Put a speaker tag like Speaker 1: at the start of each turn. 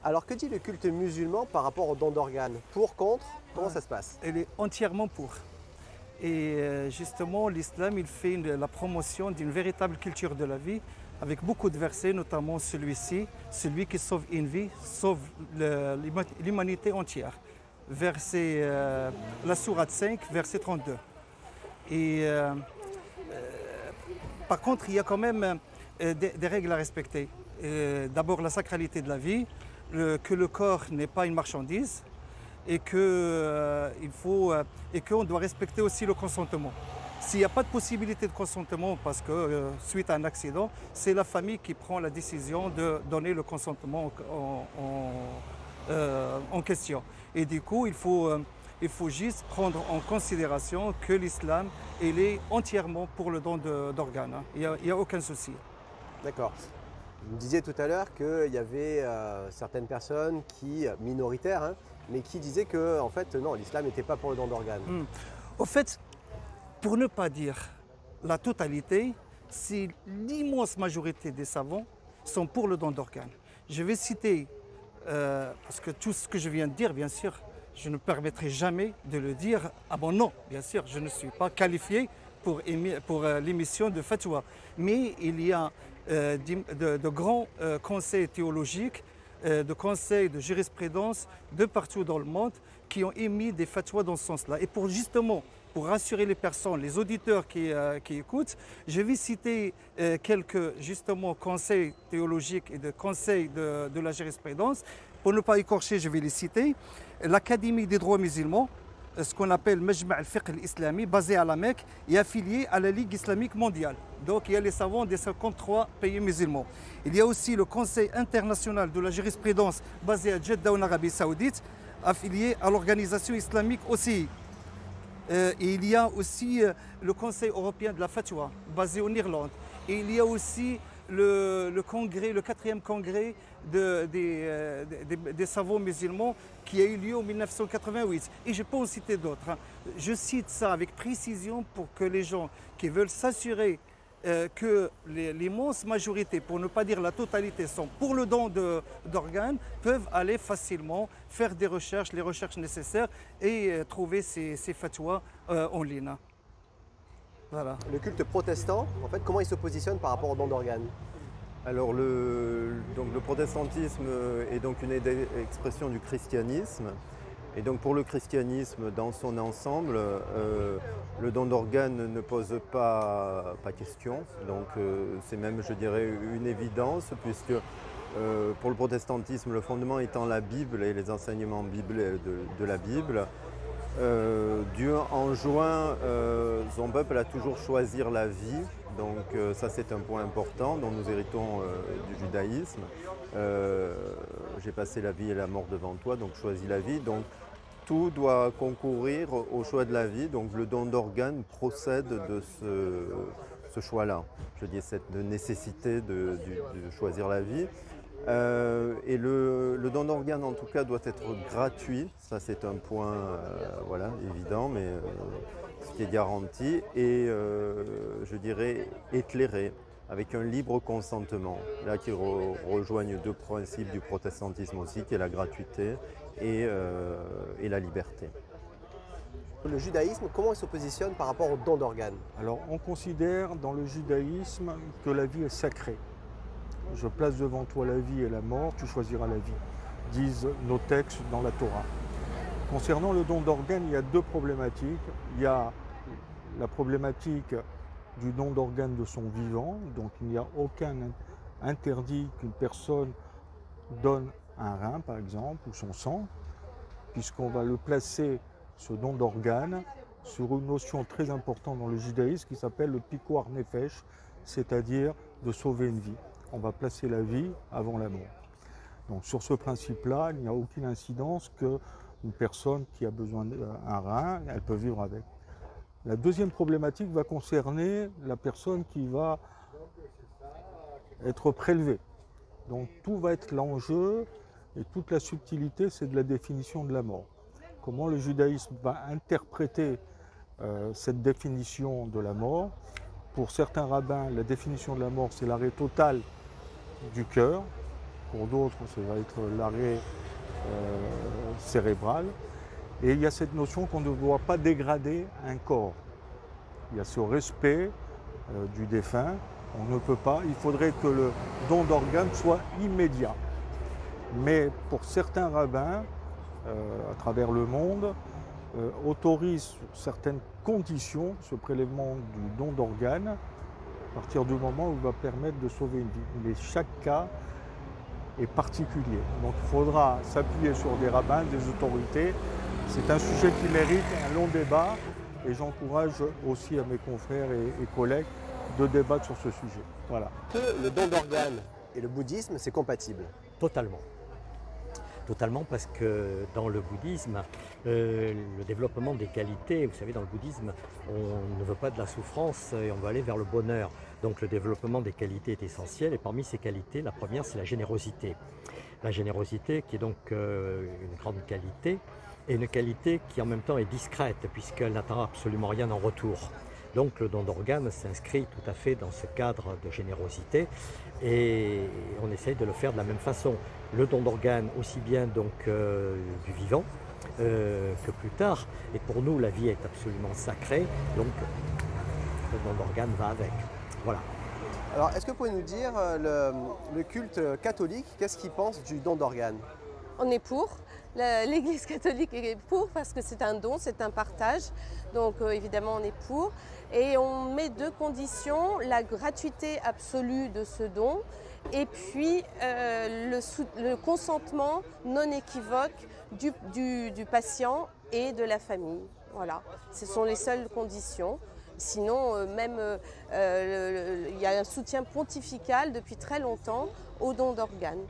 Speaker 1: Alors que dit le culte musulman par rapport au don d'organes? Pour, contre, comment ça se passe?
Speaker 2: Elle est entièrement pour. Et justement, l'islam, il fait la promotion d'une véritable culture de la vie, avec beaucoup de versets, notamment celui-ci, celui qui sauve une vie, sauve l'humanité entière. Verset, la sourate 5, verset 32. Et par contre, il y a quand même des règles à respecter. D'abord, la sacralité de la vie, que le corps n'est pas une marchandise, et qu'on doit respecter aussi le consentement. S'il n'y a pas de possibilité de consentement parce que suite à un accident, c'est la famille qui prend la décision de donner le consentement en question. Et du coup, il faut juste prendre en considération que l'islam, il est entièrement pour le don d'organes. Il n'y a aucun souci.
Speaker 1: D'accord. Vous me disiez tout à l'heure qu'il y avait certaines personnes minoritaires, hein, mais qui disaient que en fait, non, l'islam n'était pas pour le don d'organes.
Speaker 2: Au fait, pour ne pas dire la totalité, c'est l'immense majorité des savants sont pour le don d'organes. Je vais citer, parce que tout ce que je viens de dire, bien sûr, je ne permettrai jamais de le dire à mon nom. Bien sûr, je ne suis pas qualifié pour l'émission de fatwa. Mais il y a de grands conseils théologiques, de conseils de jurisprudence de partout dans le monde qui ont émis des fatwas dans ce sens-là. Et pour rassurer les personnes, les auditeurs qui écoutent, je vais citer quelques justement conseils théologiques et de conseils de la jurisprudence. Pour ne pas écorcher, je vais les citer. L'Académie des droits musulmans, ce qu'on appelle Majma' al-Fiqh al-Islami, basé à la Mecque et affilié à la Ligue islamique mondiale. Donc il y a les savants des 53 pays musulmans. Il y a aussi le Conseil international de la jurisprudence basé à Jeddah en Arabie Saoudite, affilié à l'organisation islamique OCI. Et il y a aussi le Conseil européen de la fatwa, basé en Irlande. Et il y a aussi le congrès, le 4e congrès des savants musulmans qui a eu lieu en 1988. Et je peux en citer d'autres. Je cite ça avec précision pour que les gens qui veulent s'assurer que l'immense majorité, pour ne pas dire la totalité, sont pour le don d'organes, peuvent aller facilement faire des recherches, les recherches nécessaires et trouver ces fatwas en ligne. Voilà.
Speaker 1: Le culte protestant, en fait, comment il se positionne par rapport au don d'organes?
Speaker 3: Alors donc le protestantisme est donc une expression du christianisme. Et donc pour le christianisme dans son ensemble, le don d'organes ne pose pas question. Donc c'est même, je dirais, une évidence puisque pour le protestantisme, le fondement étant la Bible et les enseignements de la Bible, Dieu enjoint son peuple à toujours choisir la vie. Donc ça c'est un point important dont nous héritons du judaïsme. J'ai passé la vie et la mort devant toi, donc choisis la vie. Donc tout doit concourir au choix de la vie. Donc le don d'organes procède de ce choix-là. Je dis cette nécessité de choisir la vie. Et le don d'organes en tout cas doit être gratuit. Ça c'est un point voilà, évident, mais ce qui est garanti. Et je dirais éclairé, avec un libre consentement, là qui rejoignent deux principes du protestantisme aussi, qui est la gratuité et la liberté.
Speaker 1: Le judaïsme, comment il se positionne par rapport au don d'organes?
Speaker 4: Alors on considère dans le judaïsme que la vie est sacrée. Je place devant toi la vie et la mort, tu choisiras la vie, disent nos textes dans la Torah. Concernant le don d'organes, il y a deux problématiques. Il y a la problématique du don d'organes de son vivant, donc il n'y a aucun interdit qu'une personne donne un rein par exemple, ou son sang, puisqu'on va le placer, ce don d'organes, sur une notion très importante dans le judaïsme qui s'appelle le pikuar nefesh, c'est-à-dire de sauver une vie. On va placer la vie avant la mort. Donc sur ce principe-là, il n'y a aucune incidence qu'une personne qui a besoin d'un rein, elle peut vivre avec. La deuxième problématique va concerner la personne qui va être prélevée. Donc tout va être l'enjeu et toute la subtilité, c'est de la définition de la mort. Comment le judaïsme va interpréter cette définition de la mort. Pour certains rabbins, la définition de la mort, c'est l'arrêt total du cœur. pour d'autres, ça va être l'arrêt cérébral. Et il y a cette notion qu'on ne doit pas dégrader un corps. Il y a ce respect du défunt. On ne peut pas, il faudrait que le don d'organes soit immédiat. Mais pour certains rabbins, à travers le monde, autorisent certaines conditions ce prélèvement du don d'organes à partir du moment où il va permettre de sauver une vie. Mais chaque cas est particulier. Donc il faudra s'appuyer sur des rabbins, des autorités. C'est un sujet qui mérite un long débat et j'encourage aussi à mes confrères et collègues de débattre sur ce sujet. Voilà.
Speaker 1: Le don d'organes et le bouddhisme, c'est compatible?
Speaker 5: Totalement. Totalement, parce que dans le bouddhisme, le développement des qualités, vous savez, dans le bouddhisme, on ne veut pas de la souffrance et on veut aller vers le bonheur. Donc le développement des qualités est essentiel et parmi ces qualités, la première, c'est la générosité. La générosité qui est donc une grande qualité et une qualité qui en même temps est discrète puisqu'elle n'attend absolument rien en retour. Donc le don d'organes s'inscrit tout à fait dans ce cadre de générosité et on essaye de le faire de la même façon. Le don d'organes aussi bien donc du vivant que plus tard. Et pour nous, la vie est absolument sacrée, donc le don d'organes va avec. Voilà.
Speaker 1: Alors, est-ce que vous pouvez nous dire, le culte catholique, qu'est-ce qu'il pense du don d'organes?
Speaker 6: On est pour. L'Église catholique est pour parce que c'est un don, c'est un partage. Donc évidemment, on est pour. Et on met deux conditions, la gratuité absolue de ce don et puis le consentement non équivoque du patient et de la famille. Voilà, ce sont les seules conditions. Sinon, il y a un soutien pontifical depuis très longtemps au don d'organes.